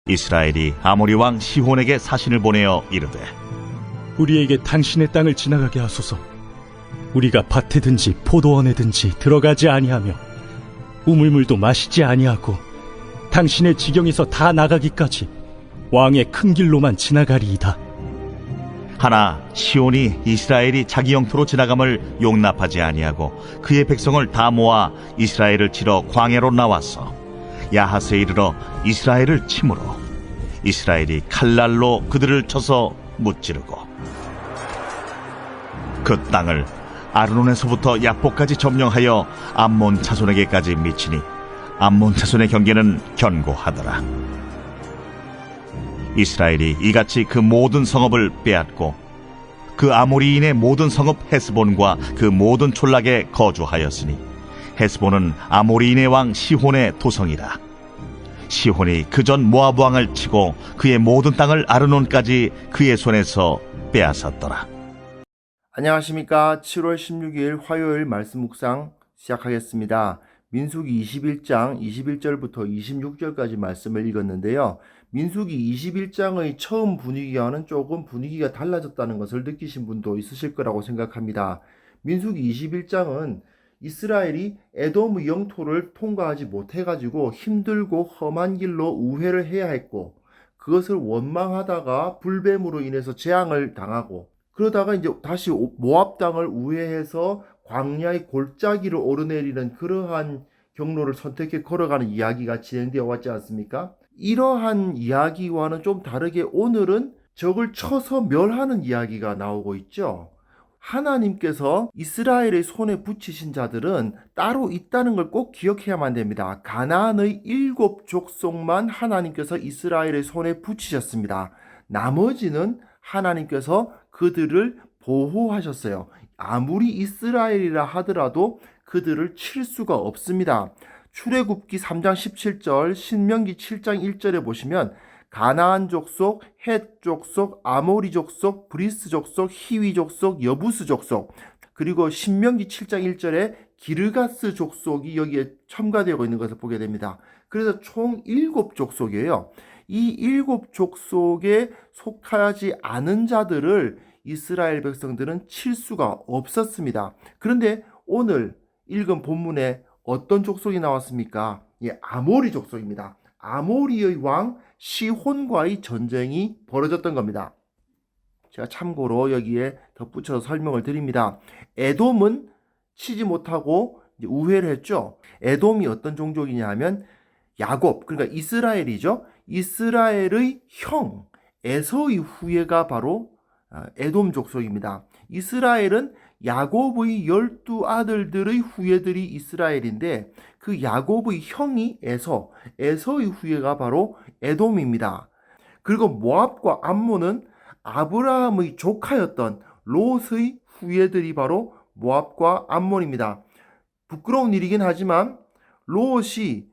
이스라엘이 아모리 왕 시혼에게 사신을 보내어 이르되, 우리에게 당신의 땅을 지나가게 하소서. 우리가 밭에든지 포도원에든지 들어가지 아니하며 우물물도 마시지 아니하고 당신의 지경에서 다 나가기까지 왕의 큰 길로만 지나가리이다. 하나 시온이 이스라엘이 자기 영토로 지나감을 용납하지 아니하고 그의 백성을 다 모아 이스라엘을 치러 광야로 나왔어 야하스에 이르러 이스라엘을 치므로 이스라엘이 칼날로 그들을 쳐서 무찌르고 그 땅을 아르논에서부터 야복까지 점령하여 암몬 자손에게까지 미치니 암몬 자손의 경계는 견고하더라. 이스라엘이 이같이 그 모든 성읍을 빼앗고 그 아모리인의 모든 성읍 헤스본과 그 모든 촌락에 거주하였으니 헤스본은 아모리인의 왕 시혼의 도성이라. 시혼이 그전 모압 왕을 치고 그의 모든 땅을 아르논까지 그의 손에서 빼앗았더라. 안녕하십니까. 7월 16일 화요일 말씀 묵상 시작하겠습니다. 민수기 21장 21절부터 26절까지 말씀을 읽었는데요. 민수기 21장의 처음 분위기와는 조금 분위기가 달라졌다는 것을 느끼신 분도 있으실 거라고 생각합니다. 민수기 21장은 이스라엘이 에돔의 영토를 통과하지 못해가지고 힘들고 험한 길로 우회를 해야 했고, 그것을 원망하다가 불뱀으로 인해서 재앙을 당하고, 그러다가 이제 다시 모압 땅을 우회해서 광야의 골짜기를 오르내리는 그러한 경로를 선택해 걸어가는 이야기가 진행되어 왔지 않습니까? 이러한 이야기와는 좀 다르게 오늘은 적을 쳐서 멸하는 이야기가 나오고 있죠. 하나님께서 이스라엘의 손에 붙이신 자들은 따로 있다는 걸 꼭 기억해야만 됩니다. 가나안의 7 족속만 하나님께서 이스라엘의 손에 붙이셨습니다. 나머지는 하나님께서 그들을 보호하셨어요. 아무리 이스라엘이라 하더라도 그들을 칠 수가 없습니다. 출애굽기 3장 17절, 신명기 7장 1절에 보시면 가나안 족속, 헷 족속, 아모리 족속, 브리스 족속, 히위 족속, 여부스 족속, 그리고 신명기 7장 1절에 기르가스 족속이 여기에 첨가되고 있는 것을 보게 됩니다. 그래서 총 7 족속이에요. 이 7 족속에 속하지 않은 자들을 이스라엘 백성들은 칠 수가 없었습니다. 그런데 오늘 읽은 본문에 어떤 족속이 나왔습니까? 예, 아모리 족속입니다. 아모리의 왕 시혼과의 전쟁이 벌어졌던 겁니다. 제가 참고로 여기에 덧붙여서 설명을 드립니다. 에돔은 치지 못하고 우회를 했죠. 에돔이 어떤 종족이냐 하면 야곱, 그러니까 이스라엘이죠. 이스라엘의 형 에서의 후예가 바로 에돔 족속입니다. 이스라엘은 야곱의 12아들들의 후예들이 이스라엘인데 그 야곱의 형이 에서의 후예가 바로 에돔입니다. 그리고 모압과 암몬은 아브라함의 조카였던 롯의 후예들이 바로 모압과 암몬입니다. 부끄러운 일이긴 하지만 롯이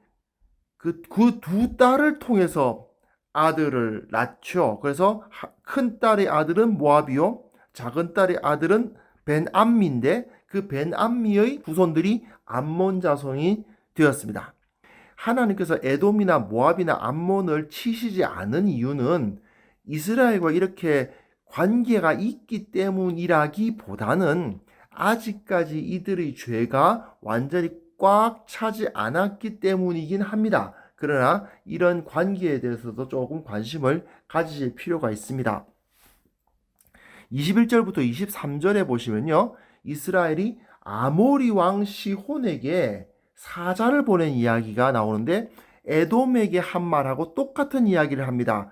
그 두 딸을 통해서 아들을 낳죠. 그래서 큰 딸의 아들은 모압이요, 작은 딸의 아들은 벤암미인데 그 벤암미의 후손들이 암몬 자손이 되었습니다. 하나님께서 에돔이나 모압이나 암몬을 치시지 않은 이유는 이스라엘과 이렇게 관계가 있기 때문이라기보다는 아직까지 이들의 죄가 완전히 꽉 차지 않았기 때문이긴 합니다. 그러나 이런 관계에 대해서도 조금 관심을 가지실 필요가 있습니다. 21절부터 23절에 보시면요, 이스라엘이 아모리 왕 시혼에게 사자를 보낸 이야기가 나오는데 에돔에게 한 말하고 똑같은 이야기를 합니다.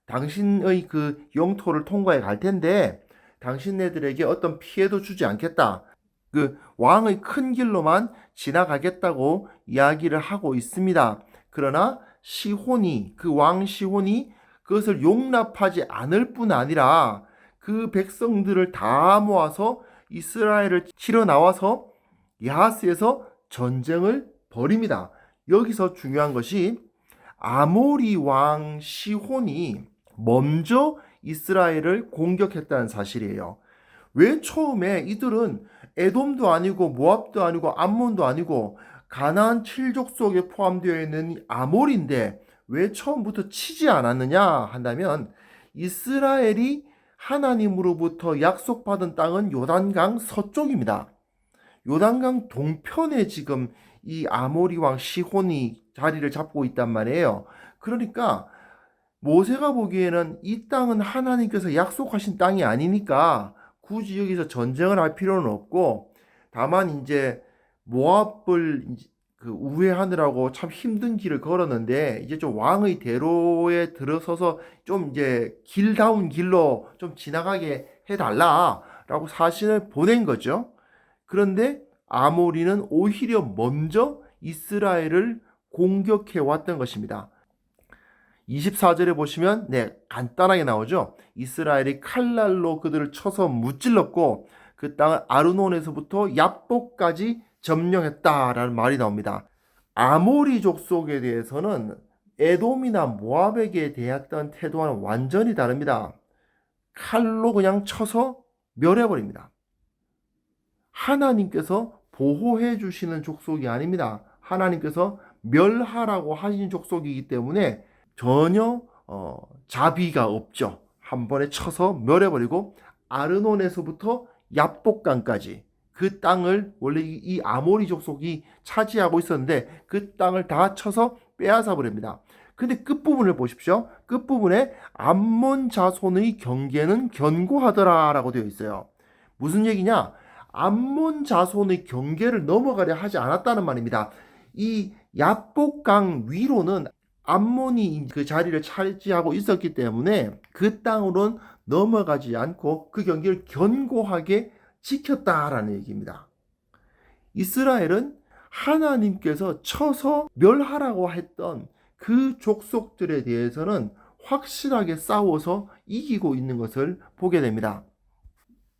당신의 그 영토를 통과해 갈 텐데 당신네들에게 어떤 피해도 주지 않겠다. 그 왕의 큰 길로만 지나가겠다고 이야기를 하고 있습니다. 그러나 시혼이, 그 왕 시혼이 그것을 용납하지 않을 뿐 아니라 그 백성들을 다 모아서 이스라엘을 치러 나와서 야하스에서 전쟁을 벌입니다. 여기서 중요한 것이 아모리 왕 시혼이 먼저 이스라엘을 공격했다는 사실이에요. 왜 처음에 이들은 에돔도 아니고 모압도 아니고 암몬도 아니고 가나안 7족속에 포함되어 있는 아모리인데 왜 처음부터 치지 않았느냐 한다면 이스라엘이 하나님으로부터 약속받은 땅은 요단강 서쪽입니다. 요단강 동편에 지금 이 아모리 왕 시혼이 자리를 잡고 있단 말이에요. 그러니까 모세가 보기에는 이 땅은 하나님께서 약속하신 땅이 아니니까 굳이 여기서 전쟁을 할 필요는 없고, 다만 이제 모압을 그 우회하느라고 참 힘든 길을 걸었는데 이제 좀 왕의 대로에 들어서서 좀 이제 길다운 길로 좀 지나가게 해달라라고 사신을 보낸 거죠. 그런데 아모리는 오히려 먼저 이스라엘을 공격해 왔던 것입니다. 24절에 보시면 간단하게 나오죠. 이스라엘이 칼날로 그들을 쳐서 무찔렀고 그 땅을 아르논에서부터 야복까지 점령했다라는 말이 나옵니다. 아모리 족속에 대해서는 에돔이나 모압에게 대했던 태도와는 완전히 다릅니다. 칼로 그냥 쳐서 멸해버립니다. 하나님께서 보호해 주시는 족속이 아닙니다. 하나님께서 멸하라고 하신 족속이기 때문에 전혀 자비가 없죠. 한 번에 쳐서 멸해버리고 아르논에서부터 야복강까지 그 땅을 원래 이 아모리 족속이 차지하고 있었는데 그 땅을 다 쳐서 빼앗아 버립니다. 근데 끝부분을 보십시오. 끝부분에 암몬 자손의 경계는 견고하더라라고 되어 있어요. 무슨 얘기냐? 암몬 자손의 경계를 넘어가려 하지 않았다는 말입니다. 이 야복강 위로는 암몬이 그 자리를 차지하고 있었기 때문에 그 땅으로는 넘어가지 않고 그 경계를 견고하게 지켰다라는 얘기입니다. 이스라엘은 하나님께서 쳐서 멸하라고 했던 그 족속들에 대해서는 확실하게 싸워서 이기고 있는 것을 보게 됩니다.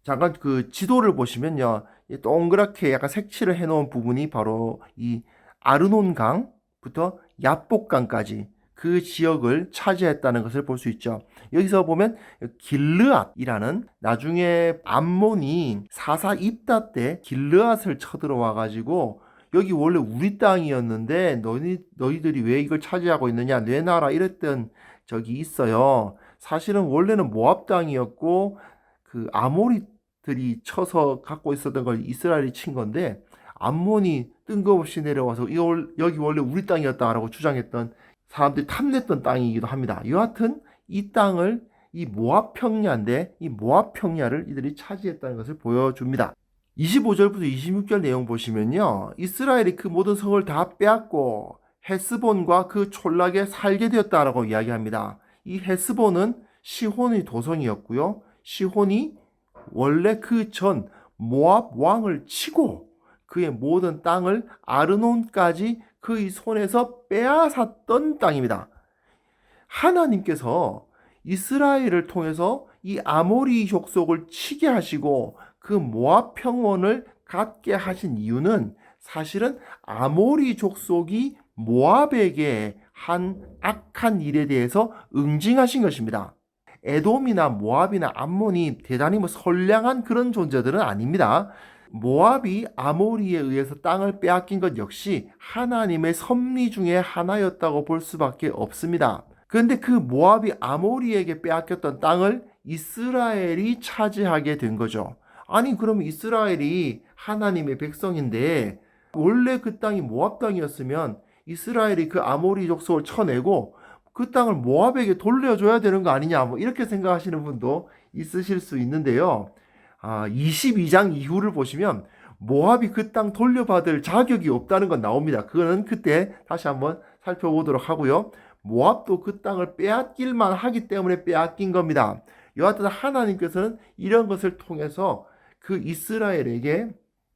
잠깐 그 지도를 보시면요, 동그랗게 약간 색칠을 해놓은 부분이 바로 이 아르논강부터 야복강까지 그 지역을 차지했다는 것을 볼 수 있죠. 여기서 보면 길르앗이라는, 나중에 암몬이 사사 입다 때 길르앗을 쳐들어와 가지고 여기 원래 우리 땅이었는데 너희들이 왜 이걸 차지하고 있느냐, 내놔라 이랬던 적이 있어요. 사실은 원래는 모압 땅이었고 그 아모리들이 쳐서 갖고 있었던 걸 이스라엘이 친 건데 암몬이 뜬금없이 내려와서 여기 원래 우리 땅이었다라고 주장했던 사람들이 탐냈던 땅이기도 합니다. 여하튼 이 땅을, 이 모압 평야인데 이 모압 평야를 이들이 차지했다는 것을 보여줍니다. 25절부터 26절 내용 보시면요, 이스라엘이 그 모든 성을 다 빼앗고 헤스본과 그 촌락에 살게 되었다라고 이야기합니다. 이 헤스본은 시혼의 도성이었고요, 시혼이 원래 그 전 모압 왕을 치고 그의 모든 땅을 아르논까지 그의 손에서 빼앗았던 땅입니다. 하나님께서 이스라엘을 통해서 이 아모리 족속을 치게 하시고 그 모압 평원을 갖게 하신 이유는 사실은 아모리 족속이 모압에게 한 악한 일에 대해서 응징하신 것입니다. 에돔이나 모압이나 암몬이 대단히 선량한 그런 존재들은 아닙니다. 모압이 아모리에 의해서 땅을 빼앗긴 것 역시 하나님의 섭리 중에 하나였다고 볼 수밖에 없습니다. 그런데 그 모압이 아모리에게 빼앗겼던 땅을 이스라엘이 차지하게 된 거죠. 아니, 그러면 이스라엘이 하나님의 백성인데 원래 그 땅이 모압 땅이었으면 이스라엘이 그 아모리 족속을 쳐내고 그 땅을 모압에게 돌려줘야 되는 거 아니냐, 이렇게 생각하시는 분도 있으실 수 있는데요. 22장 이후를 보시면 모압이 그 땅 돌려받을 자격이 없다는 건 나옵니다. 그거는 그때 다시 한번 살펴보도록 하고요. 모압도 그 땅을 빼앗길만 하기 때문에 빼앗긴 겁니다. 여하튼 하나님께서는 이런 것을 통해서 그 이스라엘에게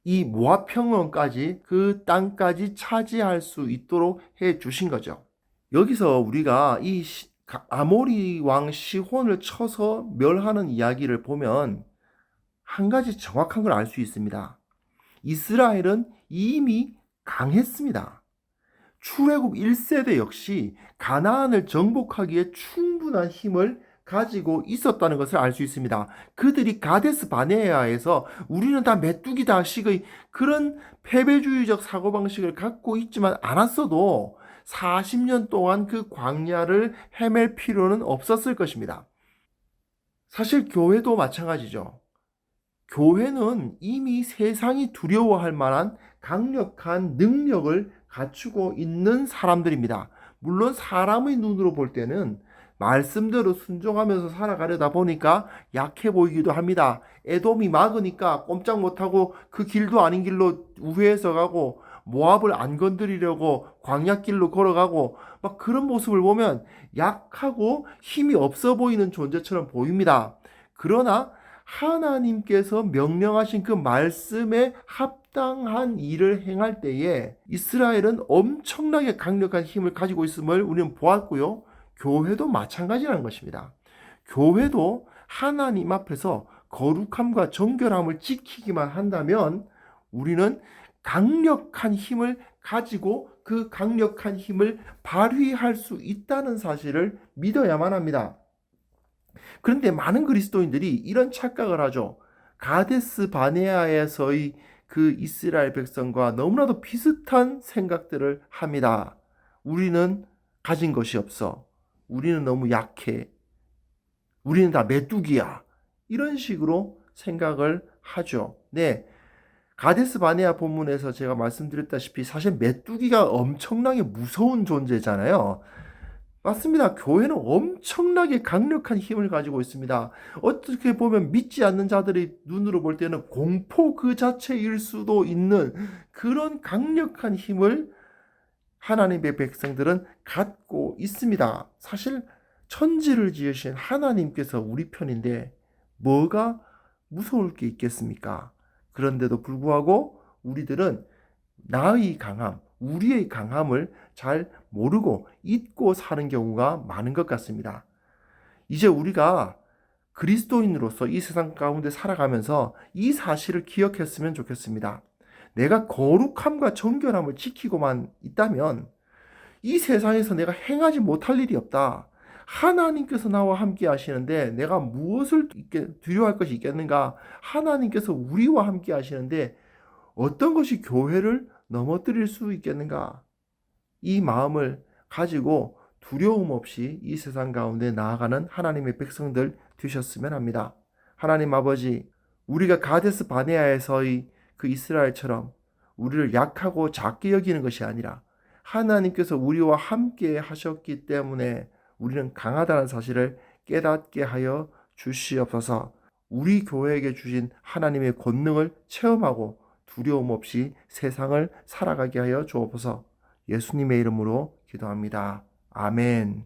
이 모압 평원까지, 그 땅까지 차지할 수 있도록 해 주신 거죠. 여기서 우리가 이 아모리 왕 시혼을 쳐서 멸하는 이야기를 보면 한 가지 정확한 걸 알 수 있습니다. 이스라엘은 이미 강했습니다. 출애굽 1세대 역시 가나안을 정복하기에 충분한 힘을 가지고 있었다는 것을 알 수 있습니다. 그들이 가데스 바네아에서 우리는 다 메뚜기다 식의 그런 패배주의적 사고방식을 갖고 있지만 않았어도 40년 동안 그 광야를 헤맬 필요는 없었을 것입니다. 사실 교회도 마찬가지죠. 교회는 이미 세상이 두려워할 만한 강력한 능력을 갖추고 있는 사람들입니다. 물론 사람의 눈으로 볼 때는 말씀대로 순종하면서 살아가려다 보니까 약해 보이기도 합니다. 에돔이 막으니까 꼼짝 못하고 그 길도 아닌 길로 우회해서 가고 모압을 안 건드리려고 광야길로 걸어가고 막 그런 모습을 보면 약하고 힘이 없어 보이는 존재처럼 보입니다. 그러나 하나님께서 명령하신 그 말씀에 합당한 일을 행할 때에 이스라엘은 엄청나게 강력한 힘을 가지고 있음을 우리는 보았고요. 교회도 마찬가지라는 것입니다. 교회도 하나님 앞에서 거룩함과 정결함을 지키기만 한다면 우리는 강력한 힘을 가지고 그 강력한 힘을 발휘할 수 있다는 사실을 믿어야만 합니다. 그런데 많은 그리스도인들이 이런 착각을 하죠. 가데스 바네아에서의 그 이스라엘 백성과 너무나도 비슷한 생각들을 합니다. 우리는 가진 것이 없어. 우리는 너무 약해. 우리는 다 메뚜기야. 이런 식으로 생각을 하죠. 네. 가데스 바네아 본문에서 제가 말씀드렸다시피 사실 메뚜기가 엄청나게 무서운 존재잖아요. 맞습니다. 교회는 엄청나게 강력한 힘을 가지고 있습니다. 어떻게 보면 믿지 않는 자들의 눈으로 볼 때는 공포 그 자체일 수도 있는 그런 강력한 힘을 하나님의 백성들은 갖고 있습니다. 사실 천지를 지으신 하나님께서 우리 편인데 뭐가 무서울 게 있겠습니까? 그런데도 불구하고 우리들은 나의 강함, 우리의 강함을 잘 모르고 잊고 사는 경우가 많은 것 같습니다. 이제 우리가 그리스도인으로서 이 세상 가운데 살아가면서 이 사실을 기억했으면 좋겠습니다. 내가 거룩함과 정결함을 지키고만 있다면 이 세상에서 내가 행하지 못할 일이 없다. 하나님께서 나와 함께 하시는데 내가 무엇을 두려워할 것이 있겠는가? 하나님께서 우리와 함께 하시는데 어떤 것이 교회를 넘어뜨릴 수 있겠는가? 이 마음을 가지고 두려움 없이 이 세상 가운데 나아가는 하나님의 백성들 되셨으면 합니다. 하나님 아버지, 우리가 가데스 바네아에서의 그 이스라엘처럼 우리를 약하고 작게 여기는 것이 아니라 하나님께서 우리와 함께 하셨기 때문에 우리는 강하다는 사실을 깨닫게 하여 주시옵소서. 우리 교회에게 주신 하나님의 권능을 체험하고 두려움 없이 세상을 살아가게 하여 주옵소서. 예수님의 이름으로 기도합니다. 아멘.